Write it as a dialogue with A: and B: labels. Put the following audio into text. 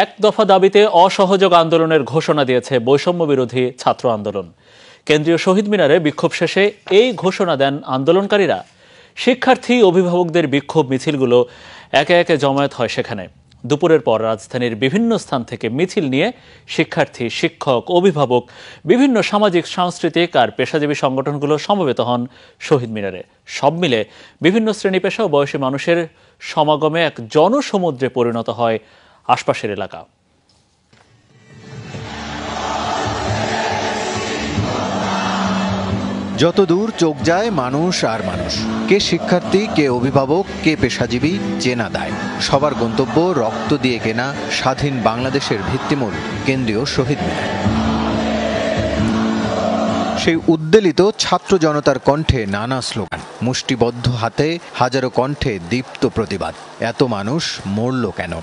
A: এক দফা দাবিতে অসহযোগ আন্দোলনের ঘোষণা দিয়েছে বৈষম্য বিরোধী ছাত্র আন্দোলন। কেন্দ্রীয় শহীদ মিনারে বিক্ষোভ শেষে এই ঘোষণা দেন আন্দোলনকারীরা। শিক্ষার্থী অভিভাবকদের বিক্ষোভ মিছিলগুলো একে একে জমায়েত হয় সেখানে। দুপুরের পর রাজধানীর বিভিন্ন স্থান থেকে মিছিল নিয়ে শিক্ষার্থী, শিক্ষক, অভিভাবক, বিভিন্ন সামাজিক, সাংস্কৃতিক আর পেশাজীবী সংগঠনগুলো সমবেত হন শহীদ মিনারে। সব মিলে বিভিন্ন শ্রেণী পেশা ও বয়সী মানুষের সমাগমে এক জনসমুদ্রে পরিণত হয় আশপাশের এলাকা।
B: যত দূর চোখ যায় মানুষ আর মানুষ, কে শিক্ষার্থী, কে অভিভাবক, কে পেশাজীবী, চেনা দায়। সবার গন্তব্য রক্ত দিয়ে কেনা স্বাধীন বাংলাদেশের ভিত্তিমূল কেন্দ্রীয় শহীদ মিনার। সেই উদ্বেলিত ছাত্র জনতার কণ্ঠে নানা স্লোগান, মুষ্টিবদ্ধ হাতে হাজারো কণ্ঠে দীপ্ত প্রতিবাদ। এত মানুষ মরল কেন?